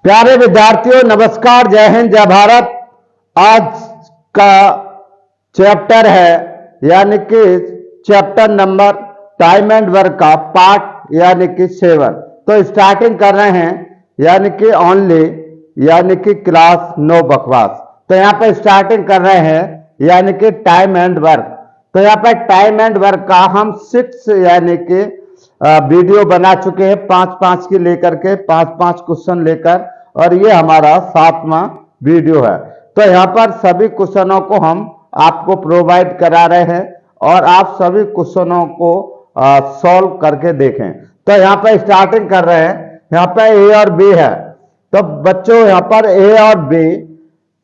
प्यारे विद्यार्थियों, नमस्कार, जय हिंद, जय भारत। आज का चैप्टर है यानी कि chapter number time and work का पार्ट यानी कि 7। तो स्टार्टिंग कर रहे हैं यानी कि ओनली यानी कि क्लास नो बकवास। तो यहाँ पे स्टार्टिंग कर रहे हैं यानी कि टाइम एंड वर्क। तो यहाँ पे टाइम एंड वर्क का हम 6 यानी कि वीडियो बना चुके हैं, 5-5 की लेकर के 5-5 क्वेश्चन लेकर, और ये हमारा 7वां वीडियो है। तो यहाँ पर सभी क्वेश्चनों को हम आपको प्रोवाइड करा रहे हैं और आप सभी क्वेश्चनों को सॉल्व करके देखें। तो यहाँ पर स्टार्टिंग कर रहे हैं, यहाँ पर ए और बी है। तो बच्चों यहाँ पर ए और बी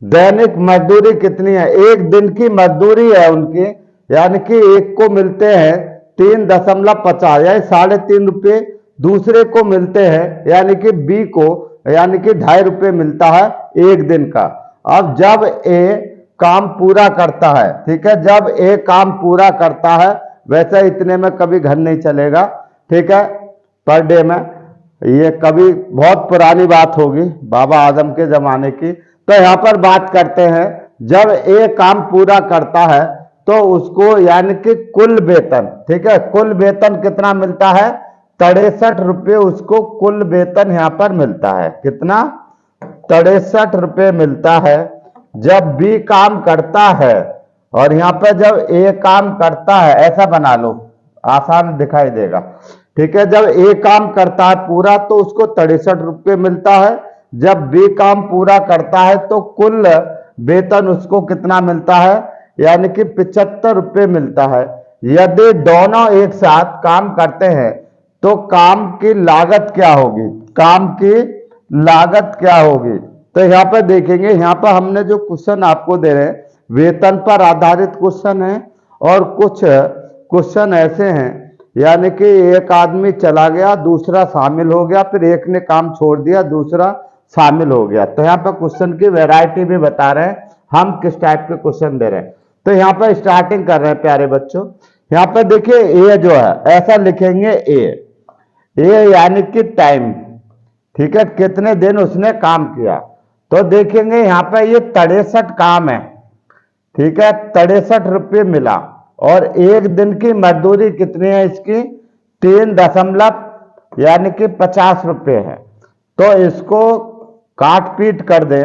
दैनिक मजदूरी कितनी है, एक दिन की मजदूरी है उनकी, यानी कि एक को मिलते हैं 3.50 यानी 3.5 रुपये, दूसरे को मिलते हैं यानी कि बी को यानी कि 2.5 रुपये मिलता है एक दिन का। अब जब ए काम पूरा करता है, ठीक है, जब ए काम पूरा करता है, वैसे इतने में कभी घर नहीं चलेगा, ठीक है, पर डे में, ये कभी बहुत पुरानी बात होगी बाबा आजम के जमाने की। तो यहाँ पर बात करते हैं, जब ए काम पूरा करता है तो उसको यानी कि कुल वेतन, ठीक है, कुल वेतन कितना मिलता है, 63 रुपये उसको कुल वेतन यहाँ पर मिलता है। कितना? 63 रुपये मिलता है जब बी काम करता है। और यहाँ पर जब ए काम करता है, ऐसा बना लो, आसान दिखाई देगा, ठीक है, जब ए काम करता है पूरा तो उसको 63 रुपये मिलता है। जब बी काम पूरा करता है तो कुल वेतन उसको कितना मिलता है, यानी कि 75 रुपये मिलता है। यदि दोनों एक साथ काम करते हैं तो काम की लागत क्या होगी, काम की लागत क्या होगी? तो यहाँ पर देखेंगे, यहाँ पर हमने जो क्वेश्चन आपको दे रहे हैं वेतन पर आधारित क्वेश्चन है, और कुछ क्वेश्चन ऐसे हैं यानी कि एक आदमी चला गया, दूसरा शामिल हो गया, फिर एक ने काम छोड़ दिया, दूसरा शामिल हो गया। तो यहाँ पर क्वेश्चन की वैरायटी भी बता रहे हैं हम किस टाइप के क्वेश्चन दे रहे हैं। तो यहाँ पर स्टार्टिंग कर रहे हैं प्यारे बच्चों। यहाँ पर देखिए ए जो है, ऐसा लिखेंगे ए यानी कि टाइम, ठीक है, कितने दिन उसने काम किया। तो देखेंगे यहाँ पर ये 63 काम है, ठीक है, 63 रुपये मिला, और एक दिन की मजदूरी कितनी है इसकी, 3 यानी कि 50 रुपये है। तो इसको काट पीट कर दें,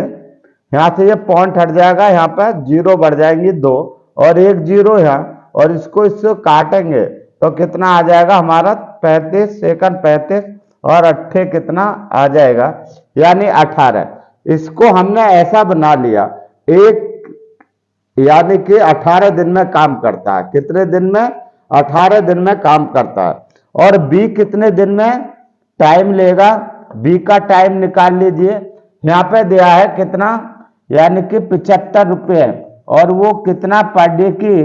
यहाँ से ये पॉइंट हट जाएगा, यहाँ पर 0 बढ़ जाएंगी 2 और 1 0 यहाँ, और इसको इससे काटेंगे तो कितना आ जाएगा हमारा 35 सेकंड 35, और 8 कितना आ जाएगा यानी 18। इसको हमने ऐसा बना लिया, एक यानी कि 18 दिन में काम करता है। कितने दिन में? 18 दिन में काम करता है। और बी कितने दिन में टाइम लेगा, बी का टाइम निकाल लीजिए। यहाँ पे दिया है कितना, यानी कि 75 रुपये, और वो कितना पर डे की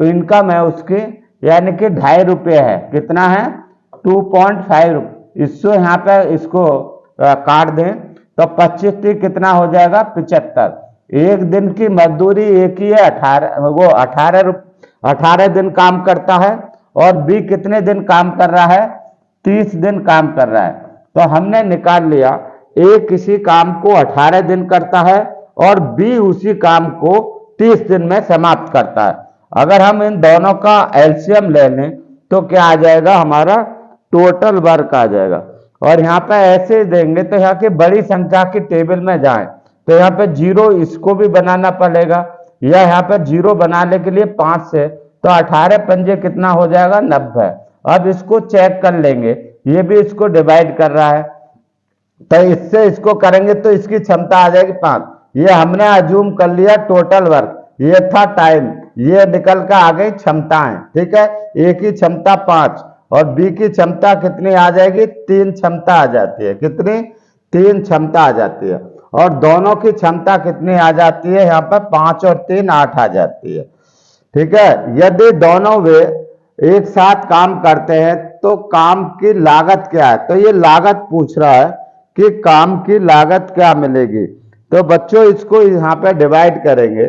इनकम है उसकी, यानी कि 2.5 रुपये है। कितना है? 2.5 रुपये। इसको यहाँ पे इसको काट दें तो 25 कितना हो जाएगा, 75। एक दिन की मजदूरी एक ही है 18, वो 18 दिन काम करता है, और बी कितने दिन काम कर रहा है, 30 दिन काम कर रहा है। तो हमने निकाल लिया, ए किसी काम को 18 दिन करता है और बी उसी काम को 30 दिन में समाप्त करता है। अगर हम इन दोनों का एलसीएम ले लें तो क्या आ जाएगा, हमारा टोटल वर्क आ जाएगा। और यहाँ पे ऐसे देंगे तो यहाँ की बड़ी संख्या की टेबल में जाएं तो यहाँ पे 0 इसको भी बनाना पड़ेगा, या यहाँ पे 0 बनाने के लिए 5 से, तो 18 पंजे कितना हो जाएगा, 90। अब इसको चेक कर लेंगे, ये भी इसको डिवाइड कर रहा है, तो इससे इसको करेंगे तो इसकी क्षमता आ जाएगी 5। ये हमने अज्यूम कर लिया टोटल वर्क, ये था टाइम, ये निकल कर आ गई क्षमताएं, ठीक है। ए की क्षमता 5 और बी की क्षमता कितनी आ जाएगी, 3 क्षमता आ जाती है। कितनी? 3 क्षमता आ जाती है। और दोनों की क्षमता कितनी आ जाती है, यहाँ पर 5 और 3 8 आ जाती है, ठीक है। यदि दोनों वे एक साथ काम करते हैं तो काम की लागत क्या है, तो ये लागत पूछ रहा है कि काम की लागत क्या मिलेगी। तो बच्चों इसको यहाँ पे डिवाइड करेंगे,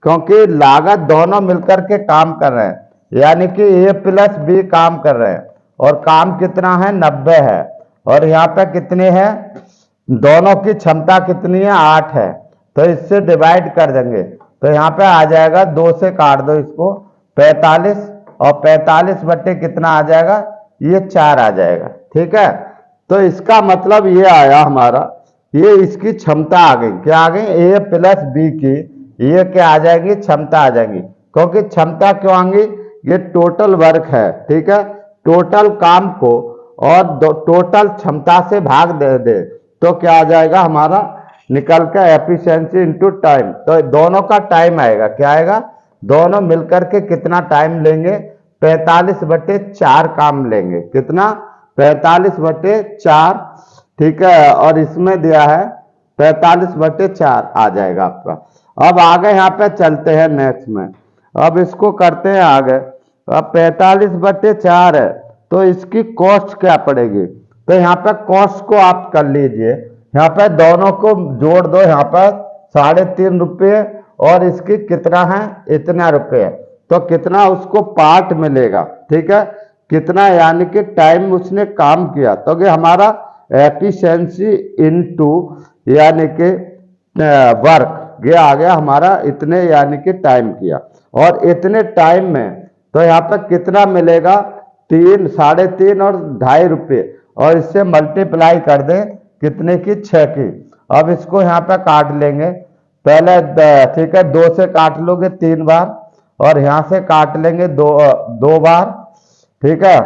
क्योंकि लागत दोनों मिलकर के काम कर रहे हैं, यानी कि ए प्लस बी काम कर रहे हैं, और काम कितना है, 90 है, और यहाँ पे कितने हैं, दोनों की क्षमता कितनी है, 8 है, तो इससे डिवाइड कर देंगे तो यहाँ पे आ जाएगा, 2 से काट दो इसको, 45, और 45 बट्टे कितना आ जाएगा, ये 4 आ जाएगा। ठीक है, तो इसका मतलब ये आया हमारा, ये इसकी क्षमता आ गई, क्या आ गई, ए प्लस बी की ये क्या आ जाएगी, क्षमता आ जाएगी। क्योंकि क्षमता क्यों आएंगी, ये टोटल वर्क है। ठीक है, टोटल काम को और टोटल क्षमता से भाग दे दे तो क्या आ जाएगा हमारा, निकल के एफिशिएंसी इनटू टाइम, तो दोनों का टाइम आएगा, क्या आएगा, दोनों मिलकर के कितना टाइम लेंगे, 45/4 काम लेंगे, कितना, 45/4। ठीक है, और इसमें दिया है 45/4 आ जाएगा आपका। अब आगे यहाँ पे चलते हैं नेक्स्ट में, अब इसको करते हैं आगे। अब 45/4 है तो इसकी कॉस्ट क्या पड़ेगी, तो यहाँ पे कॉस्ट को आप कर लीजिए, यहाँ पे दोनों को जोड़ दो, यहाँ पर 3.5 रुपये और इसकी कितना है, इतना रुपये, तो कितना उसको पार्ट मिलेगा। ठीक है, कितना यानी कि टाइम उसने काम किया, तो ये हमारा एफिशिएंसी इनटू यानी कि वर्क, ये आ गया हमारा इतने यानी कि टाइम किया, और इतने टाइम में तो यहाँ पर कितना मिलेगा, 3, 3.5 और 2.5 रुपये, और इससे मल्टीप्लाई कर दें कितने की, 6 की। अब इसको यहाँ पे काट लेंगे पहले, ठीक है, 2 से काट लोगे 3 बार, और यहाँ से काट लेंगे 2 बार। ठीक है,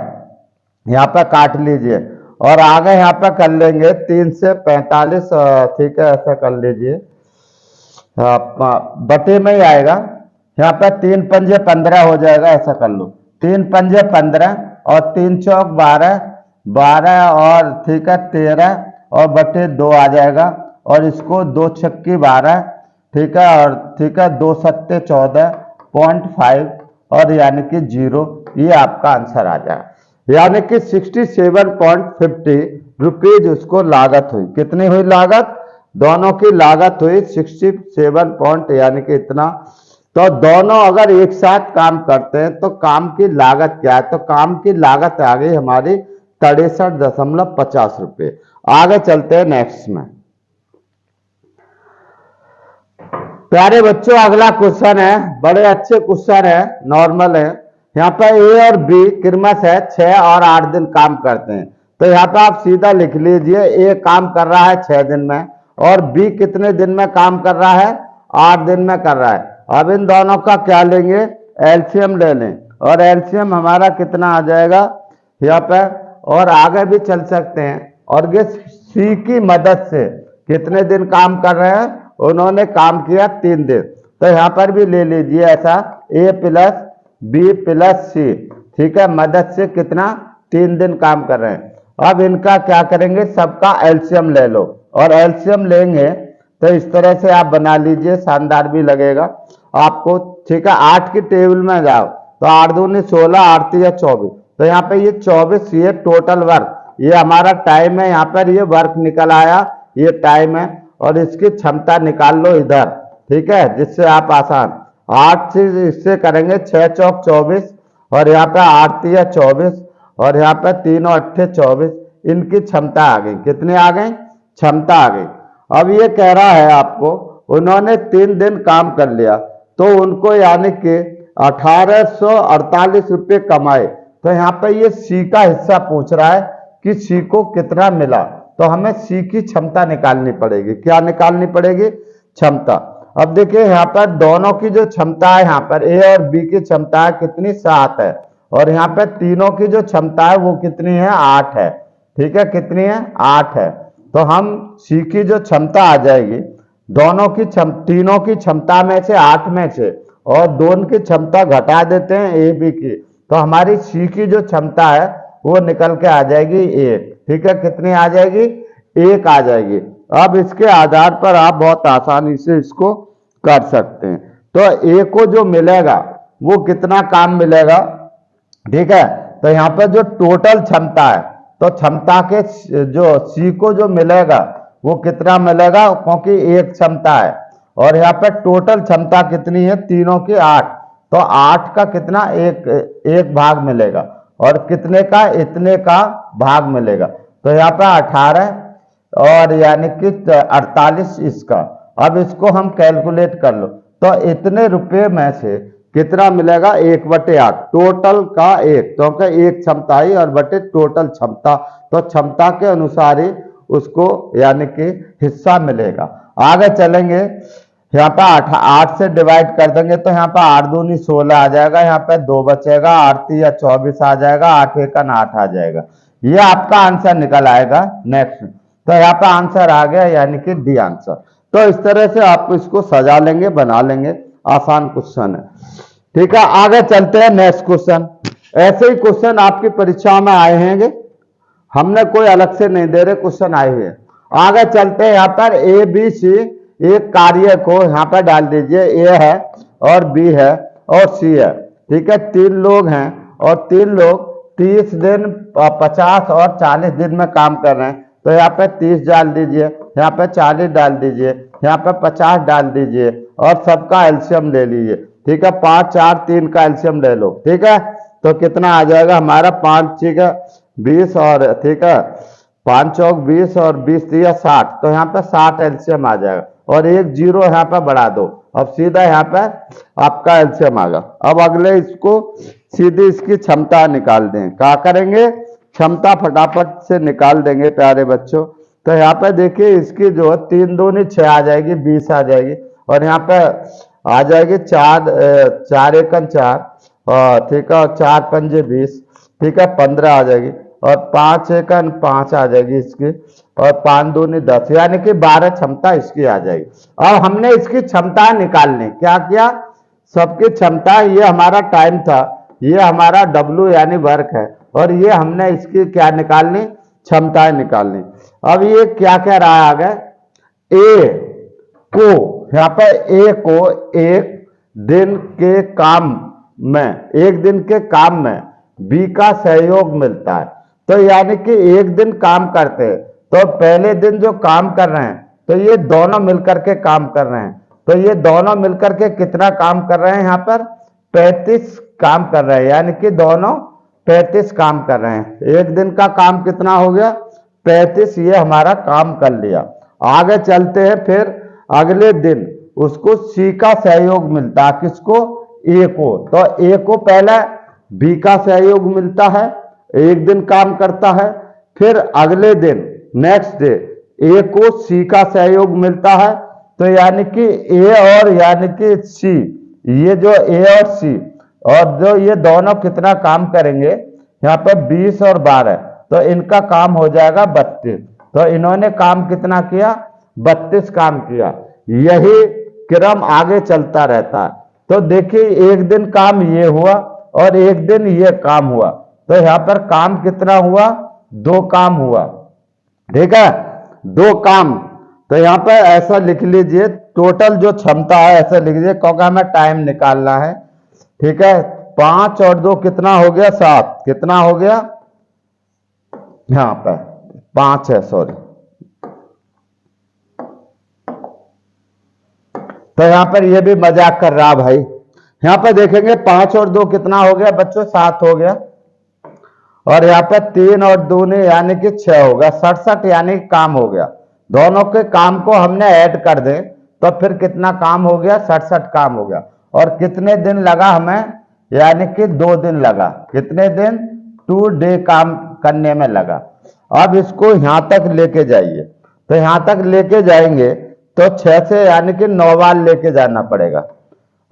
यहाँ पे काट लीजिए, और आगे यहाँ पे कर लेंगे 3 से 45, ठीक है, ऐसा कर लीजिए, बटे में ही आएगा, यहाँ पे 3 पंजे 15 हो जाएगा, ऐसा कर लो, 3 पंजे 15 और 3 चौक 12, 12 और ठीक है 13 और बटे 2 आ जाएगा, और इसको 2 छक्की 12, ठीक है, और ठीक है 2 सत्ते 14.5 और यानी कि 0, ये आपका आंसर आ जाएगा। यानी कि 67.50 रुपीज उसको लागत हुई, कितनी हुई लागत, दोनों की लागत हुई 67 यानी कि इतना। तो दोनों अगर एक साथ काम करते हैं तो काम की लागत क्या है, तो काम की लागत आ गई हमारी 63.50 रुपये। आगे चलते हैं नेक्स्ट में। प्यारे बच्चों, अगला क्वेश्चन है, बड़े अच्छे क्वेश्चन है, नॉर्मल है। यहाँ पर ए और बी क्रमश है 6 और 8 दिन काम करते हैं, तो यहाँ पर आप सीधा लिख लीजिए, ए काम कर रहा है 6 दिन में और बी कितने दिन में काम कर रहा है, 8 दिन में कर रहा है। अब इन दोनों का क्या लेंगे, एलसीएम ले लें, और एलसीएम हमारा कितना आ जाएगा यहाँ पे, और आगे भी चल सकते हैं। और ये सी की मदद से कितने दिन काम कर रहे हैं, उन्होंने काम किया 3 दिन, तो यहाँ पर भी ले लीजिए ऐसा, ए प्लस बी प्लस सी, ठीक है, मदद से कितना 3 दिन काम कर रहे हैं। अब इनका क्या करेंगे, सबका एलसीएम ले लो, और एलसीएम लेंगे तो इस तरह से आप बना लीजिए, शानदार भी लगेगा आपको। ठीक है, 8 की टेबल में जाओ तो 8 दूनी 16, 8 3 24, तो यहाँ पे ये 24, ये टोटल वर्क, ये हमारा टाइम है, यहाँ पर ये वर्क निकल आया, ये टाइम है, और इसकी क्षमता निकाल लो इधर, ठीक है, जिससे आप आसान 8 से इससे करेंगे 6 चौक 24, और यहाँ पे 8 3 24, और यहाँ पे 3 और 8 24, इनकी क्षमता आ गई, कितनी आ गई, क्षमता आ गई। अब ये कह रहा है आपको, उन्होंने 3 दिन काम कर लिया तो उनको यानी कि 1848 रुपये कमाए, तो यहाँ पे ये सी का हिस्सा पूछ रहा है कि सी को कितना मिला, तो हमें सी की क्षमता निकालनी पड़ेगी, क्या निकालनी पड़ेगी, क्षमता। अब देखिए यहाँ पर दोनों की जो क्षमता है, यहाँ पर ए और बी की क्षमता है कितनी, 7 है, और यहाँ पे तीनों की जो क्षमता है वो कितनी है, 8 है, ठीक है, कितनी है, 8 है। तो हम सी की जो क्षमता आ जाएगी, दोनों की तीनों की क्षमता में से 8 में से, और दोनों की क्षमता घटा देते हैं ए बी की, तो हमारी सी की जो क्षमता है वो निकल के आ जाएगी 1, ठीक है, कितनी आ जाएगी, 1 आ जाएगी। अब इसके आधार पर आप बहुत आसानी से इसको कर सकते हैं। तो ए को जो मिलेगा वो कितना काम मिलेगा, ठीक है, तो यहाँ पर जो टोटल क्षमता है, तो क्षमता के जो सी को जो मिलेगा वो कितना मिलेगा, क्योंकि 1 क्षमता है, और यहाँ पर टोटल क्षमता कितनी है, तीनों की 8, तो 8 का कितना, एक भाग मिलेगा, और कितने का, इतने का भाग मिलेगा, तो यहाँ पर 18 और यानी कि 48 इसका। अब इसको हम कैलकुलेट कर लो, तो इतने रुपए में से कितना मिलेगा, 1/8 टोटल का एक, क्योंकि एक क्षमता ही और बटे टोटल क्षमता, तो क्षमता के अनुसार ही उसको यानी कि हिस्सा मिलेगा। आगे चलेंगे, यहाँ पे 8 से डिवाइड कर देंगे तो यहाँ पे 8 दूनी 16 आ जाएगा, यहाँ पे 2 बचेगा, 8 तिया 24 आ जाएगा, 8 एकन 8 आ जाएगा। ये आपका आंसर निकल आएगा। नेक्स्ट, तो यहाँ पे आंसर आ गया यानी कि डी आंसर। तो इस तरह से आप इसको सजा लेंगे, बना लेंगे, आसान क्वेश्चन है। ठीक है, आगे चलते हैं नेक्स्ट क्वेश्चन। ऐसे ही क्वेश्चन आपकी परीक्षा में आए हैं, हमने कोई अलग से नहीं दे रहे, क्वेश्चन आए हुए हैं। आगे चलते हैं, यहाँ पर ए बी सी एक कार्य को यहाँ पर डाल दीजिए, ए है और बी है और सी है। ठीक है, 3 लोग हैं और 3 लोग 30 दिन 50 और 40 दिन में काम कर रहे हैं। तो यहाँ पे 30 डाल दीजिए, यहाँ पे 40 डाल दीजिए, यहाँ पे 50 डाल दीजिए और सबका एलसीएम ले लीजिए। ठीक है, 5 4 3 का एलसीएम ले लो। ठीक है, तो कितना आ जाएगा हमारा 5 ठीक है 20 और ठीक है 5 चौक 20 और 20 दिया 60, तो यहाँ पे 60 एलसीएम आ जाएगा और एक जीरो यहाँ पे बढ़ा दो। अब सीधा यहाँ पे आपका एलसीएम आ गया। अब अगले इसको सीधी इसकी क्षमता निकाल दें। क्या करेंगे, क्षमता फटाफट से निकाल देंगे प्यारे बच्चों। तो यहाँ पे देखिए इसकी जो 3 दूनी 6 आ जाएगी, 20 आ जाएगी और यहाँ पे आ जाएगी 4 एकन 4 और ठीक है, और 4 पंजे 20, ठीक है 15 आ जाएगी और 5 एकन 5 आ जाएगी इसकी और 5 दूनी 10, यानी कि 12 क्षमता इसकी आ जाएगी। अब हमने इसकी क्षमता निकालनी, क्या किया, सबकी क्षमता, ये हमारा टाइम था, ये हमारा W यानी वर्क है और ये हमने इसकी क्या निकालनी, क्षमताएं निकालनी। अब ये क्या कह रहा है आगे, ए को, यहाँ पे ए को एक दिन के काम में, एक दिन के काम में बी का सहयोग मिलता है। तो यानी कि एक दिन काम करते हैं, तो पहले दिन जो काम कर रहे हैं तो ये दोनों मिलकर के काम कर रहे हैं, तो ये दोनों मिलकर के कितना काम कर रहे हैं, यहाँ पर 35 काम कर रहे हैं, यानी कि दोनों 35 काम कर रहे हैं। एक दिन का काम कितना हो गया, 35, ये हमारा काम कर लिया। आगे चलते हैं, फिर अगले दिन उसको सी का सहयोग मिलता है, किसको, ए को। तो ए को पहले बी का सहयोग मिलता है, एक दिन काम करता है, फिर अगले दिन नेक्स्ट डे ए को सी का सहयोग मिलता है। तो यानी कि ए और यानी कि सी, ये जो ए और सी और जो ये दोनों कितना काम करेंगे, यहाँ पे 20 और 12, तो इनका काम हो जाएगा 32। तो इन्होंने काम कितना किया, 32 काम किया। यही क्रम आगे चलता रहता है। तो देखिए एक दिन काम ये हुआ और एक दिन ये काम हुआ, तो यहाँ पर काम कितना हुआ, 2 काम हुआ। ठीक है, 2 काम। तो यहाँ पर ऐसा लिख लीजिए, टोटल जो क्षमता है ऐसा लिख लीजिए, क्योंकि हमें टाइम निकालना है। ठीक है, 5 और 2 कितना हो गया, 7, कितना हो गया, यहाँ पर 5 है, सॉरी। तो यहाँ पर ये भी मजाक कर रहा भाई। यहाँ पर देखेंगे 5 और 2 कितना हो गया बच्चों, 7 हो गया और यहाँ पर 3 और 2 ने यानी कि 6 हो गया, 67 यानी काम हो गया। दोनों के काम को हमने ऐड कर दें तो फिर कितना काम हो गया, 67 काम हो गया। और कितने दिन लगा हमें, यानी कि 2 दिन लगा। कितने दिन, 2 डे काम करने में लगा। अब इसको यहां तक लेके जाइए, तो यहां तक लेके जाएंगे तो 6 से यानी कि 9 बार लेके जाना पड़ेगा।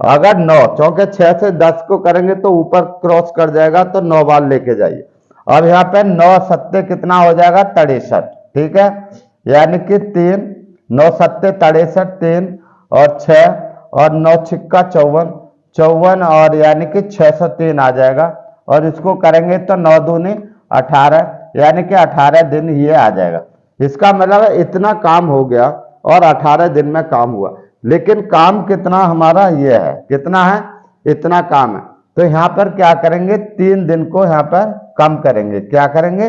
अगर 9, क्योंकि 6 से 10 को करेंगे तो ऊपर क्रॉस कर जाएगा, तो 9 बार लेके जाइए। अब यहाँ पे 9 सत्ते कितना हो जाएगा, 63। ठीक है, यानी कि 3, 9 सत्ते 63, 3 और 6 और 9 छिक्का 54, 54 और यानी कि 603 आ जाएगा। और इसको करेंगे तो 9 दूनी 18, यानी कि 18 दिन ये आ जाएगा। इसका मतलब इतना काम हो गया और 18 दिन में काम हुआ। लेकिन काम कितना हमारा ये है, कितना है, इतना काम है। तो यहाँ पर क्या करेंगे, 3 दिन को यहाँ पर कम करेंगे। क्या करेंगे,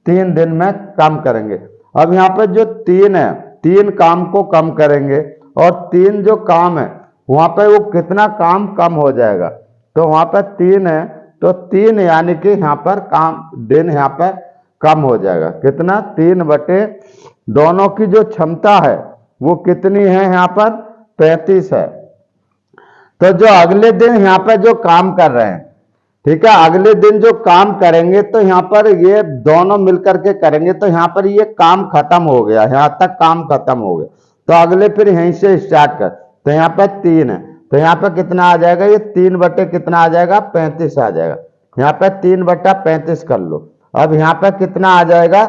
3 दिन में कम करेंगे। अब यहाँ पर जो 3 है, 3 काम को कम करेंगे और 3 जो काम है वहां पर वो कितना काम कम हो जाएगा। तो वहां पर 3 है तो 3 यानी कि यहाँ पर काम दिन यहाँ पर कम हो जाएगा। कितना? 3 बटे दोनों की जो क्षमता है वो कितनी है यहाँ पर? 35 है। तो जो अगले दिन यहाँ पर जो काम कर रहे हैं, ठीक है, अगले दिन जो काम करेंगे तो यहाँ पर ये दोनों मिलकर के करेंगे तो यहाँ पर ये काम खत्म हो गया, यहाँ तक काम खत्म हो गया। तो अगले फिर यहीं से स्टार्ट कर, तो यहाँ पर 3 है, तो यहाँ पर कितना आ जाएगा? ये 3 बटे कितना आ जाएगा? 35 आ जाएगा। यहाँ पर 3 बटा 35 कर लो। अब यहाँ पर कितना आ जाएगा?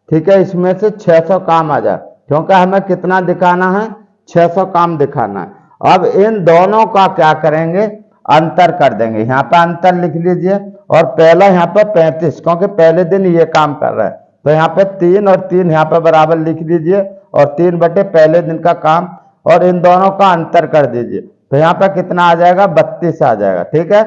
ठीक है, इसमें से 600 काम आ जाए, क्योंकि हमें कितना दिखाना है? 600 काम दिखाना है। अब इन दोनों का क्या करेंगे? अंतर कर देंगे। यहाँ पर अंतर लिख लीजिए, और पहला यहाँ पर 35, क्योंकि पहले दिन ये काम कर रहा है, तो यहाँ पे 3 और 3 यहाँ पर बराबर लिख लीजिए, और 3 बटे पहले दिन का काम, और इन दोनों का अंतर कर दीजिए, तो यहाँ पर कितना आ जाएगा? 32 आ जाएगा। ठीक है,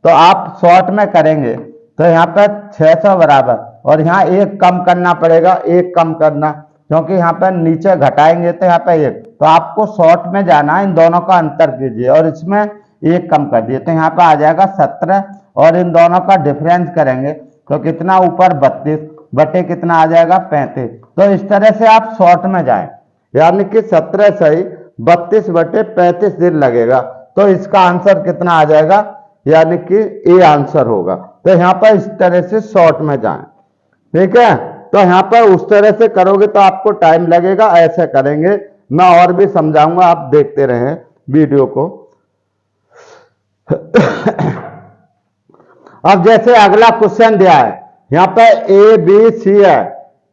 तो आप शॉर्ट में करेंगे तो यहाँ पर 600 बराबर, और यहाँ 1 कम करना पड़ेगा, 1 कम करना, क्योंकि यहाँ पर नीचे घटाएंगे तो यहाँ पर 1, तो आपको शॉर्ट में जाना है, इन दोनों का अंतर कीजिए और इसमें 1 कम कर दिए, तो यहाँ पर आ जाएगा 17, और इन दोनों का डिफरेंस करेंगे तो कितना? ऊपर 32 बटे कितना आ जाएगा? 35। तो इस तरह से आप शॉर्ट में जाएं, यानी कि 17 सही 32 बटे 35 दिन लगेगा, तो इसका आंसर कितना आ जाएगा? यानी कि ए आंसर होगा। तो यहाँ पर इस तरह से शॉर्ट में जाएं। ठीक है, तो यहाँ पर उस तरह से करोगे तो आपको टाइम लगेगा, ऐसे करेंगे, मैं और भी समझाऊंगा, आप देखते रहें वीडियो को। अब जैसे अगला क्वेश्चन दिया है, यहाँ पर ए बी सी है,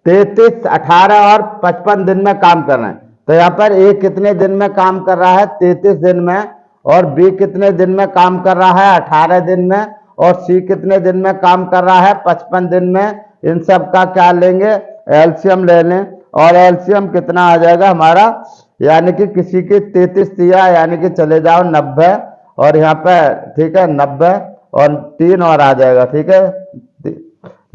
33, 18 और 55 दिन में काम कर रहे हैं, तो यहाँ पर ए कितने दिन में काम कर रहा है? 33 दिन में, और बी कितने दिन में काम कर रहा है? 18 दिन में, और सी कितने दिन में काम कर रहा है? 55 दिन में। इन सब का क्या लेंगे? एलसीएम ले लें, और एलसीएम कितना आ जाएगा हमारा? यानी कि किसी की 33 दिया, यानी कि चले जाओ 90, और यहाँ पे ठीक है 90 और 3 और आ जाएगा, ठीक है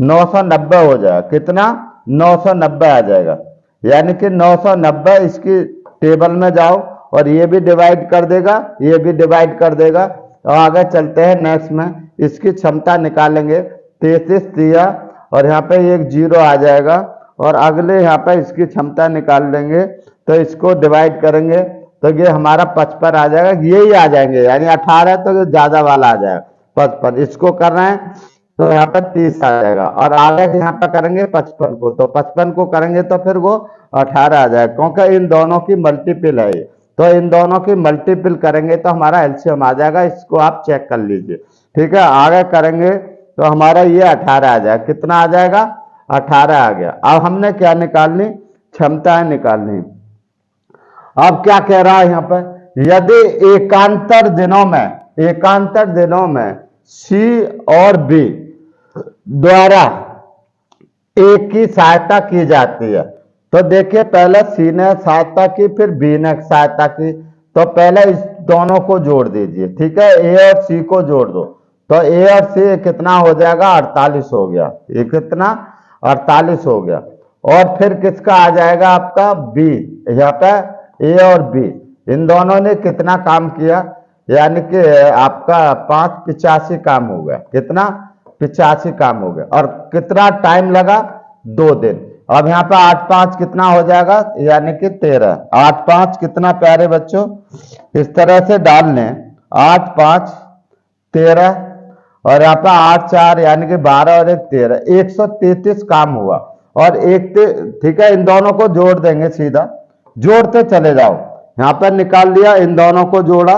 990 हो जाएगा। कितना? 990 आ जाएगा, यानी कि 990 इसकी टेबल में जाओ, और ये भी डिवाइड कर देगा, ये भी डिवाइड कर देगा। और आगे चलते हैं नेक्स्ट में, इसकी क्षमता निकालेंगे। 33 दिया, और यहाँ पे एक 0 आ जाएगा, और अगले यहाँ पे इसकी क्षमता निकाल लेंगे, तो इसको डिवाइड करेंगे तो ये हमारा 55 आ जाएगा, यही आ जाएंगे, यानी 18 तो ज्यादा वाला आ जाएगा 55। इसको कर रहे हैं तो यहाँ पर 30 आ जाएगा, और आगे यहाँ पर करेंगे 55 को, तो 55 को करेंगे तो फिर वो 18 आ जाएगा, क्योंकि इन दोनों की मल्टीपल है ये, तो इन दोनों की मल्टीपल करेंगे तो हमारा एलसीएम आ जाएगा। इसको आप चेक कर लीजिए। ठीक है, आगे करेंगे तो हमारा ये 18 आ जाएगा। कितना आ जाएगा? 18 आ गया। अब हमने क्या निकालनी? क्षमताएं निकालनी। अब क्या कह रहा है यहाँ पर? यदि एकांतर दिनों में सी और बी द्वारा ए की सहायता की जाती है, तो देखिए पहले सी ने सहायता की, फिर बी ने सहायता की, तो पहले इस दोनों को जोड़ दीजिए। ठीक है, ए और सी को जोड़ दो, तो ए और सी कितना हो जाएगा? 48 हो गया। ये कितना? 48 हो गया। और फिर किसका आ जाएगा आपका? बी। यहाँ पे ए और बी इन दोनों ने कितना काम किया? यानी कि आपका 85 काम हो गया। कितना? 85 काम हो गया। और कितना टाइम लगा? 2 दिन। अब यहाँ पे 8 5 कितना हो जाएगा? यानी कि 13। 8 5 कितना प्यारे बच्चों? इस तरह से डाल लें, 8 5 13, और यहाँ पे 8 4 यानी कि 12 और 1 13, 133 काम हुआ। और ठीक है, इन दोनों को जोड़ देंगे, सीधा जोड़ते चले जाओ। यहाँ पर निकाल लिया, इन दोनों को जोड़ा,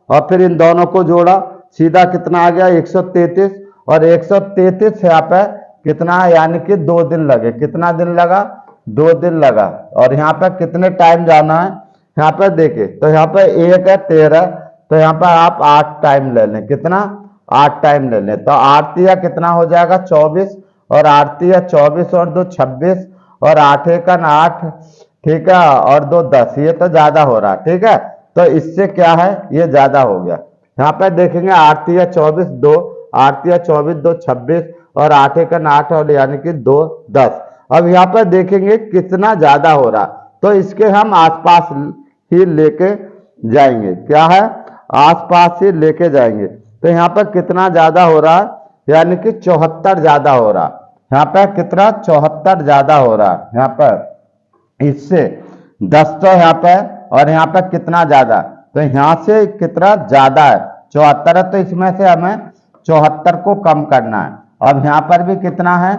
और फिर इन दोनों को जोड़ा, सीधा कितना आ गया? 133। और 133 यहाँ पे कितना? यानी कि 2 दिन लगे। कितना दिन लगा? 2 दिन लगा। और यहाँ पे कितने टाइम जाना है? यहाँ पे देखिए, तो यहाँ पे 1 है 13, तो यहाँ पे आप 8 टाइम ले लें। कितना? 8 टाइम ले लें, तो 8 या कितना हो जाएगा? 24, और 8 या 24 और 2 26, और 8 का 8, ठीक है, और 2 10। ये तो ज्यादा हो रहा है। ठीक है, तो इससे क्या है? ये ज्यादा हो गया। यहाँ पे देखेंगे 8 या 24 2, 8 या 24 2 26, और 8 का 8, और यानी कि 2 10। अब यहाँ पर देखेंगे कितना ज्यादा हो रहा, तो इसके हम आसपास ही लेके जाएंगे। क्या है? आसपास ही लेके जाएंगे। तो यहाँ पर कितना ज्यादा हो रहा है? यानी कि 74 ज्यादा हो रहा यहाँ पे कितना 74 ज्यादा हो रहा है यहाँ पर इससे 10 तो यहाँ पे, और यहाँ पे कितना ज्यादा, तो यहाँ से कितना ज्यादा है 74 है, तो इसमें से हमें 74 को कम करना है। अब यहाँ पर भी कितना है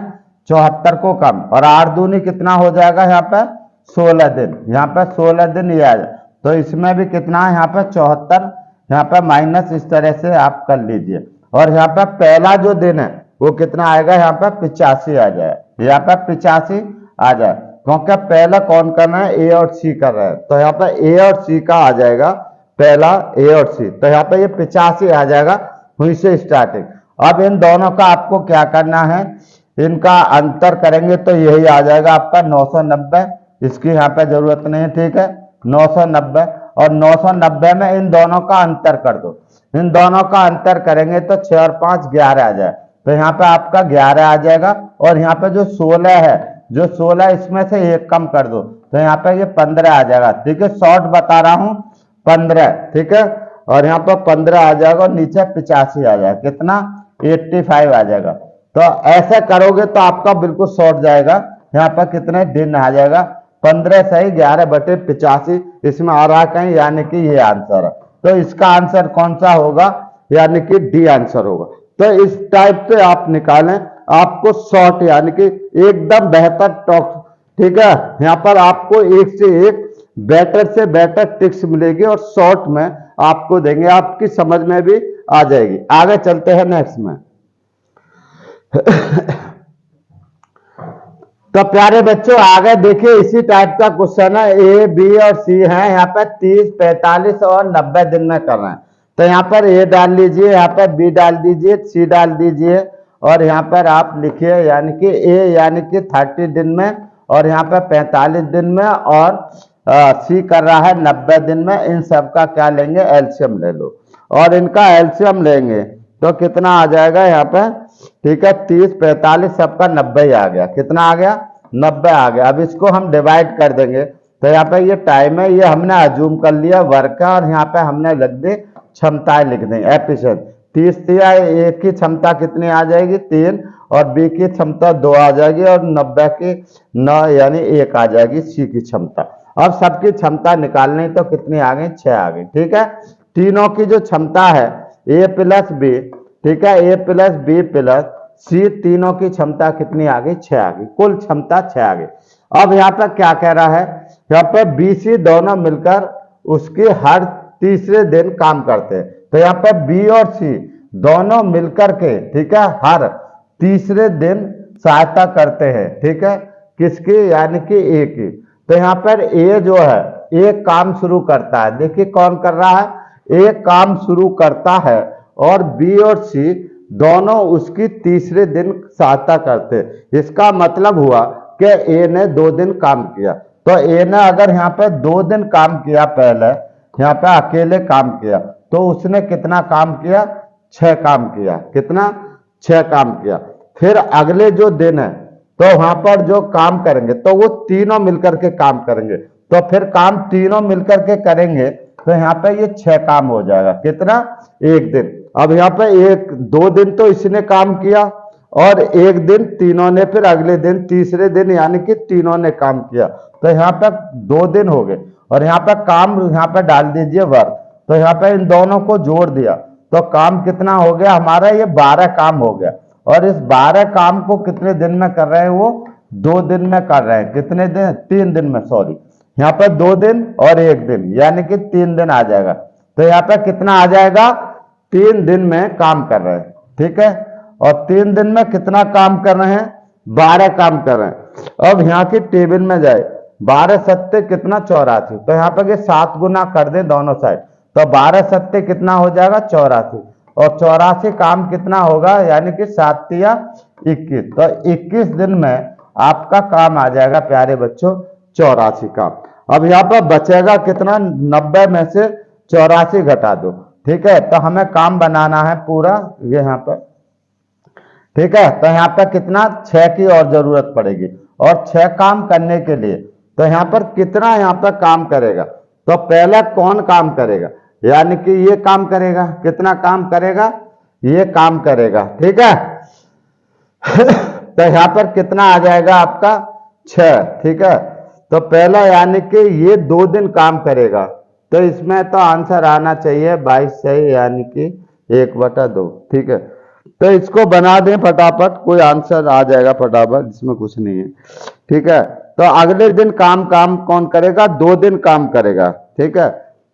74 को कम, और 8 दूनी कितना हो जाएगा यहाँ पे 16 दिन, यहाँ पे 16 दिन ये आ जाए, तो इसमें भी कितना है यहाँ पे 74, यहाँ पे माइनस इस तरह से आप कर लीजिए। और यहाँ पे पहला जो दिन है वो कितना आएगा यहाँ पे 85 आ जाए, यहाँ पे 85 आ जाए, क्योंकि पहला कौन करना है ए और सी कर रहा है, तो यहाँ पे ए और सी का आ जाएगा पहला ए और सी, तो यहाँ पे ये 85 आ जाएगा हुई से स्टार्टिंग। अब इन दोनों का आपको क्या करना है, इनका अंतर करेंगे तो यही आ जाएगा आपका 990, इसकी यहाँ पे जरूरत नहीं है, ठीक है 990, और 990 में इन दोनों का अंतर कर दो, इन दोनों का अंतर करेंगे तो 6 और 5 11 आ जाए, तो यहाँ पे आपका 11 आ जाएगा। और यहाँ पे जो 16 है, जो 16 इसमें से एक कम कर दो, तो यहाँ पे ये 15 आ जाएगा, ठीक है शॉर्ट बता रहा हूँ 15, ठीक है, और यहाँ पर 15 आ जाएगा और नीचे 85 आ जाएगा, कितना 85 आ जाएगा। तो ऐसे करोगे तो आपका बिल्कुल शॉर्ट जाएगा, यहाँ पर कितने दिन आ जाएगा 15 सही 11/85 इसमें आ रहा कहीं, यानी कि ये आंसर है। तो इसका आंसर कौन सा होगा, यानी कि डी आंसर होगा। तो इस टाइप से आप निकालें, आपको शॉर्ट यानी कि एकदम बेहतर टॉक, ठीक है, यहाँ पर आपको एक से एक बेटर से बेटर टिप्स मिलेगी और शॉर्ट में आपको देंगे, आपकी समझ में भी आ जाएगी। आगे चलते हैं नेक्स्ट में। तो प्यारे बच्चों आगे देखिए इसी टाइप का क्वेश्चन है, ए बी और सी है, यहाँ पर 30 45 और 90 दिन में कर रहे हैं। तो यहाँ पर ए डाल लीजिए, यहाँ पर बी डाल दीजिए, सी डाल दीजिए, और यहाँ पर आप लिखिए यानी कि ए यानी कि 30 दिन में, और यहाँ पर 45 दिन में, और सी कर रहा है 90 दिन में। इन सब का क्या लेंगे, एलसीएम ले लो, और इनका एलसीएम लेंगे तो कितना आ जाएगा यहाँ पे, ठीक है 30 45 सबका 90 आ गया, कितना आ गया 90 आ गया। अब इसको हम डिवाइड कर देंगे, तो यहाँ पे ये टाइम है, ये हमने अज्यूम कर लिया वर्क का, और यहाँ पे हमने लिख दी क्षमताएं लिख दें एफिशिएंट। 30 दिया, ए की क्षमता कितनी आ जाएगी 3, और बी की क्षमता 2 आ जाएगी, और 90 की 9 यानी 1 आ जाएगी सी की क्षमता। अब सबकी क्षमता निकालनी तो कितनी आ गई 6 आ गई, ठीक है। तीनों की जो क्षमता है ए प्लस बी, ठीक है ए प्लस बी प्लस सी, तीनों की क्षमता कितनी आ गई 6 आ गई, कुल क्षमता 6 आ गई। अब यहाँ पर क्या कह रहा है, यहाँ पर बी सी दोनों मिलकर उसके हर तीसरे दिन काम करते हैं, तो यहाँ पर बी और सी दोनों मिलकर के, ठीक है हर तीसरे दिन सहायता करते हैं, ठीक है किसकी, यानी कि ए की। तो यहाँ पर ए जो है एक काम शुरू करता है, देखिए कौन कर रहा है, एक काम शुरू करता है, और बी और सी दोनों उसकी तीसरे दिन सहायता करते हैं। इसका मतलब हुआ कि ए ने 2 दिन काम किया, तो ए ने अगर यहाँ पे 2 दिन काम किया, पहले यहाँ पे अकेले काम किया, तो उसने कितना काम किया 6 काम किया, कितना 6 काम किया। फिर अगले जो दिन है तो वहां पर जो काम करेंगे तो वो तीनों मिलकर के काम करेंगे, तो फिर काम तीनों मिलकर के करेंगे, तो यहाँ पे ये 6 काम हो जाएगा, कितना 1 दिन। अब यहाँ पे 2 दिन तो इसने काम किया, और 1 दिन तीनों ने, फिर अगले दिन तीसरे दिन यानी कि तीनों ने काम किया, तो यहाँ पे 2 दिन हो गए। और यहाँ पे काम यहाँ पे डाल दीजिए वर्क, तो यहाँ पे इन दोनों को जोड़ दिया तो काम कितना हो गया हमारा, ये 12 काम हो गया। और इस 12 काम को कितने दिन में कर रहे हैं, वो 2 दिन में कर रहे हैं, कितने दिन 3 दिन में, सॉरी यहाँ पे 2 दिन और 1 दिन यानी कि 3 दिन आ जाएगा। तो यहाँ पे कितना आ जाएगा 3 दिन में काम कर रहे हैं, ठीक है। और 3 दिन में कितना काम कर रहे हैं 12 काम कर रहे हैं। अब यहाँ की टेबल में जाए, 12 सत्ते कितना 84, तो यहाँ पे 7 गुना कर दे दोनों साइड, तो 12 सत्ते कितना हो जाएगा 84, और 84 काम कितना होगा, यानी कि 7 या 21, तो 21 दिन में आपका काम आ जाएगा प्यारे बच्चों 84 काम। अब यहाँ पर बचेगा कितना, 90 में से 84 घटा दो, ठीक है। तो हमें काम बनाना है पूरा ये यहाँ पर, ठीक है। तो यहाँ पर कितना 6 की और जरूरत पड़ेगी, और 6 काम करने के लिए तो यहाँ पर कितना यहाँ पर काम करेगा, तो पहले कौन काम करेगा, यानी कि ये काम करेगा, कितना काम करेगा, ये काम करेगा, ठीक है। तो यहाँ पर कितना आ जाएगा आपका 6, ठीक है। तो पहला यानी कि ये 2 दिन काम करेगा, तो इसमें तो आंसर आना चाहिए 22 सही, यानी कि 1/2, ठीक है। तो इसको बना दें फटाफट, कोई आंसर आ जाएगा फटाफट, इसमें कुछ नहीं है, ठीक है। तो अगले दिन काम कौन करेगा? 2 दिन काम करेगा, ठीक है,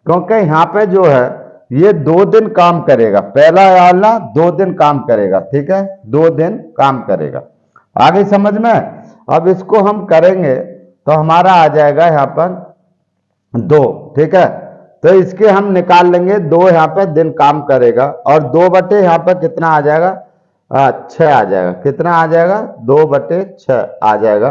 क्योंकि यहाँ पे जो है ये 2 दिन काम करेगा, पहला वाला 2 दिन काम करेगा, ठीक है, 2 दिन काम करेगा। आगे समझ में? अब इसको हम करेंगे तो हमारा आ जाएगा यहाँ पर 2, ठीक है। तो इसके हम निकाल लेंगे, 2 यहाँ पे दिन काम करेगा और 2 बटे यहाँ पर कितना आ जाएगा? 6 आ जाएगा। कितना आ जाएगा? 2/6 आ जाएगा,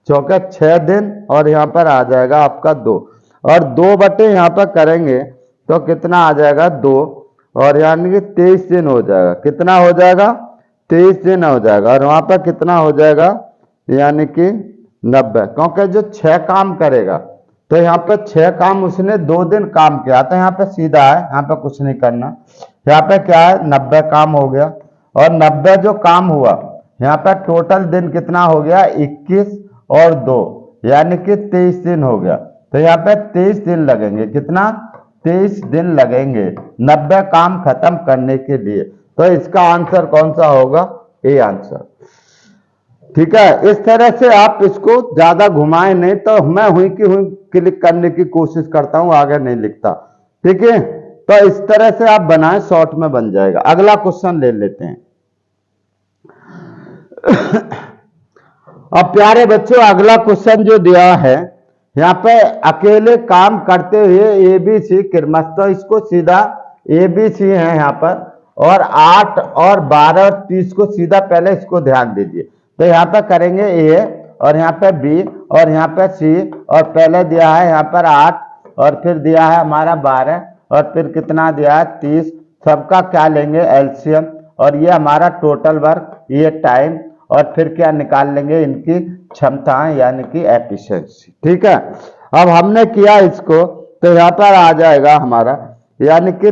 क्योंकि 6 दिन और यहाँ पर आ जाएगा आपका 2, और 2 बटे यहाँ पर करेंगे तो कितना आ जाएगा? 2, और यानी कि 23 दिन हो जाएगा। कितना हो जाएगा? 23 दिन हो जाएगा, और वहां पर कितना हो जाएगा? यानी कि 90, क्योंकि जो 6 काम करेगा तो यहाँ पे 6 काम उसने 2 दिन काम किया, तो यहाँ पे सीधा है, यहाँ पे कुछ नहीं करना। यहाँ पे क्या है? 90 काम हो गया, और 90 जो काम हुआ यहाँ पे टोटल दिन कितना हो गया? 21 और 2 यानी कि 23 दिन हो गया। तो यहाँ पे 23 दिन लगेंगे। कितना? 23 दिन लगेंगे 90 काम खत्म करने के लिए। तो इसका आंसर कौन सा होगा? ए आंसर, ठीक है। इस तरह से आप इसको ज्यादा घुमाएं नहीं, तो मैं हुई कि हुई क्लिक करने की कोशिश करता हूं, आगे नहीं लिखता, ठीक है। तो इस तरह से आप बनाएं, शॉर्ट में बन जाएगा। अगला क्वेश्चन ले लेते हैं। अब प्यारे बच्चों, अगला क्वेश्चन जो दिया है यहाँ पे, अकेले काम करते हुए ABC किरमस, तो इसको सीधा ABC है यहाँ पर, और 8 और 12 और 30 को सीधा पहले इसको ध्यान दीजिए। तो यहाँ पे करेंगे A, और यहाँ पे B, और यहाँ पे C, और पहले दिया है यहाँ पर 8, और फिर दिया है हमारा 12, और फिर कितना दिया है? 30। सबका क्या लेंगे? एलसीएम, और ये हमारा टोटल वर्क, ये टाइम, और फिर क्या निकाल लेंगे? इनकी क्षमताएं यानी कि एफिशिएंसी, ठीक है। अब हमने किया इसको, तो यहाँ पर आ जाएगा हमारा यानी कि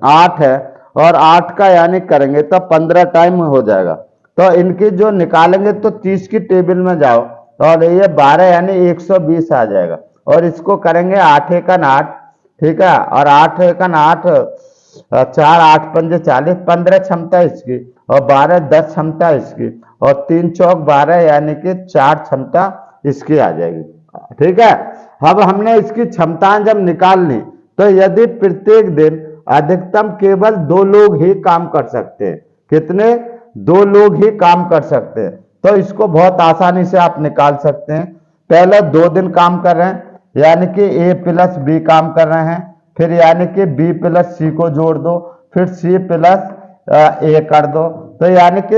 8 है, और 8 का यानी करेंगे तो 15 टाइम हो जाएगा। तो इनकी जो निकालेंगे तो 30 की टेबल में जाओ, और ये 12 यानी 120 आ जाएगा, और इसको करेंगे 8 एकन 8, ठीक है, और 8 एकन 8, 4 8 पंजे 40, 15 क्षमता इसकी, और 12 10 क्षमता इसकी, और 3 चौक 12 यानी कि 4 क्षमता इसकी आ जाएगी, ठीक है। अब हमने इसकी क्षमताएं जब निकाल ली, तो यदि प्रत्येक दिन अधिकतम केवल 2 लोग ही काम कर सकते हैं, कितने? 2 लोग ही काम कर सकते हैं, तो इसको बहुत आसानी से आप निकाल सकते हैं। पहले 2 दिन काम कर रहे हैं, यानी कि A प्लस B काम कर रहे हैं, फिर यानी कि B प्लस C को जोड़ दो, फिर C प्लस A कर दो, तो यानी कि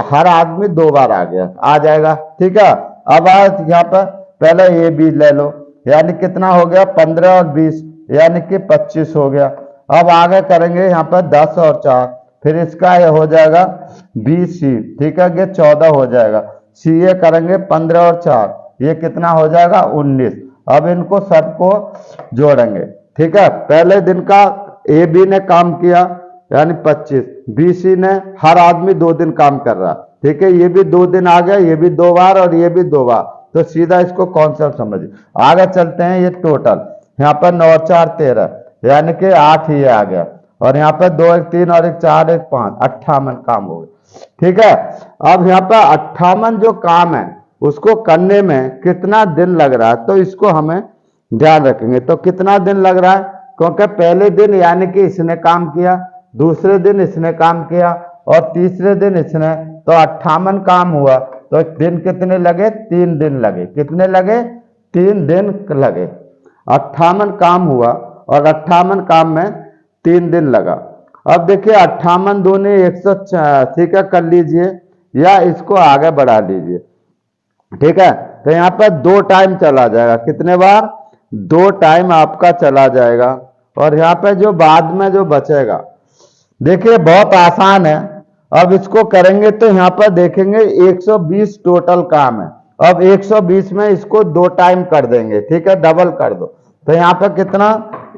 हर आदमी 2 बार आ जाएगा, ठीक है। अब आज यहाँ पर पहले A B ले लो, यानी कितना हो गया? 15 और 20 यानी कि 25 हो गया। अब आगे करेंगे यहाँ पर 10 और 4, फिर इसका ये हो जाएगा BC, ठीक है, ये 14 हो जाएगा। CA करेंगे 15 और 4, ये कितना हो जाएगा? 19। अब इनको सबको जोड़ेंगे, ठीक है। पहले दिन का AB ने काम किया यानी 25, BC ने, हर आदमी 2 दिन काम कर रहा, ठीक है, ये भी 2 दिन आ गया, ये भी 2 बार और ये भी 2 बार, तो सीधा इसको कॉन्सेप्ट समझिए। आगे चलते हैं। ये टोटल यहाँ पर 9 और 4 13 यानी कि 8 ही आ गया, और यहाँ पर 2 1 3 और 1 4 1 5, 58 काम हो गया, ठीक है। अब यहाँ पर 58 जो काम है उसको करने में कितना दिन लग रहा है, तो इसको हमें ध्यान रखेंगे। तो कितना दिन लग रहा है, क्योंकि पहले दिन यानी कि इसने काम किया, दूसरे दिन इसने काम किया, और तीसरे दिन इसने, तो 58 काम हुआ, तो दिन कितने लगे? 3 दिन लगे। कितने लगे? 3 दिन लगे। 58 काम हुआ, और 58 काम में 3 दिन लगा। अब देखिए 58 दूनी 100, ठीक है, कर लीजिए, या इसको आगे बढ़ा लीजिए, ठीक है। तो यहाँ पर 2 टाइम चला जाएगा। कितने बार? 2 टाइम आपका चला जाएगा, और यहाँ पे जो बाद में जो बचेगा, देखिए बहुत आसान है। अब इसको करेंगे तो यहाँ पर देखेंगे 120 टोटल काम है। अब 120 में इसको 2 टाइम कर देंगे, ठीक है, डबल कर दो, तो यहाँ पर कितना?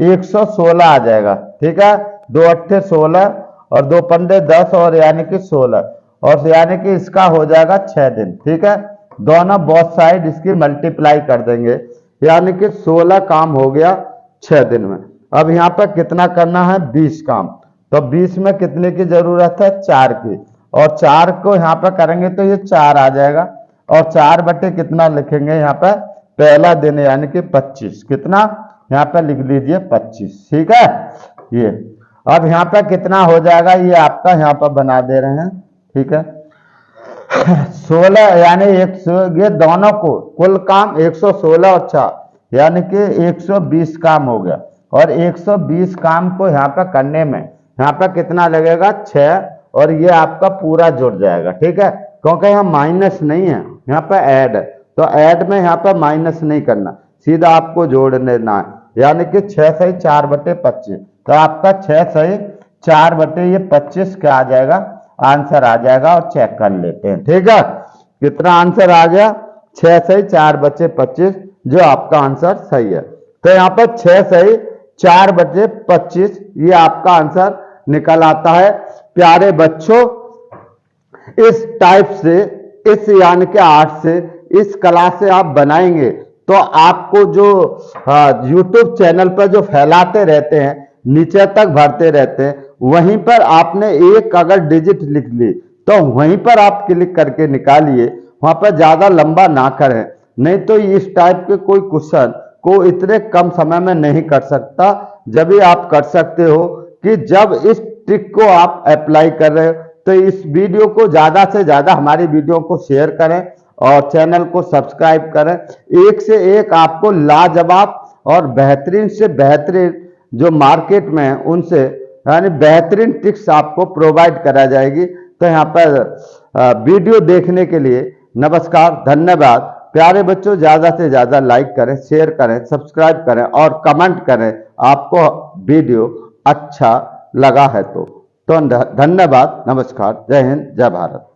116 आ जाएगा, ठीक है। 2 8 16 और 2 15 10, और यानी कि 16, और यानी कि इसका हो जाएगा 6 दिन। ठीक है, दोनों बोथ साइड इसकी मल्टीप्लाई कर देंगे, यानी कि 16 काम हो गया 6 दिन में। अब यहाँ पर कितना करना है, 20 काम। तो 20 में कितने की जरूरत है, 4 की, और 4 को यहाँ पर करेंगे तो ये 4 आ जाएगा, और 4 बटे कितना लिखेंगे यहाँ पर, पहला दिन यानी कि 25, कितना यहाँ पर लिख लीजिए 25। ठीक है, ये अब यहाँ पर कितना हो जाएगा, ये आपका यहाँ पर बना दे रहे हैं। ठीक है, 16 यानी 100, ये दोनों को कुल काम 116 और 4 यानी कि 120 काम हो गया। और 120 काम को यहाँ पर करने में यहाँ पर कितना लगेगा, 6, और ये आपका पूरा जुड़ जाएगा। ठीक है, क्योंकि यहाँ माइनस नहीं है, यहाँ पर ऐड है, तो ऐड में यहाँ पर माइनस नहीं करना, सीधा आपको जोड़ देना है, यानी कि 6 सही 4 बटे 25। तो आपका 6 सही 4 बटे ये 25 क्या आ जाएगा, आंसर आ जाएगा। और चेक कर लेते हैं। ठीक है, कितना आंसर आ गया, 6 सही 4 बचे 25, जो आपका आंसर सही है। तो यहाँ पर 6 सही 4 बचे 25, ये आपका आंसर निकल आता है। प्यारे बच्चों, इस टाइप से, इस यानी कि आर्ट से, इस कला से आप बनाएंगे तो आपको जो YouTube चैनल पर जो फैलाते रहते हैं, नीचे तक भरते रहते हैं, वहीं पर आपने एक अगर डिजिट लिख ली तो वहीं पर आप क्लिक करके निकालिए, वहां पर ज्यादा लंबा ना करें, नहीं तो इस टाइप के कोई क्वेश्चन को इतने कम समय में नहीं कर सकता। जब भी आप कर सकते हो कि जब इस ट्रिक को आप अप्लाई कर रहे हो, तो इस वीडियो को ज्यादा से ज्यादा, हमारी वीडियो को शेयर करें और चैनल को सब्सक्राइब करें। एक से एक आपको लाजवाब और बेहतरीन से बेहतरीन जो मार्केट में है उनसे यानी बेहतरीन ट्रिक्स आपको प्रोवाइड करा जाएगी। तो यहाँ पर वीडियो देखने के लिए नमस्कार, धन्यवाद। प्यारे बच्चों, ज्यादा से ज्यादा लाइक करें, शेयर करें, सब्सक्राइब करें और कमेंट करें आपको वीडियो अच्छा लगा है तो धन्यवाद, नमस्कार, जय हिंद, जय भारत।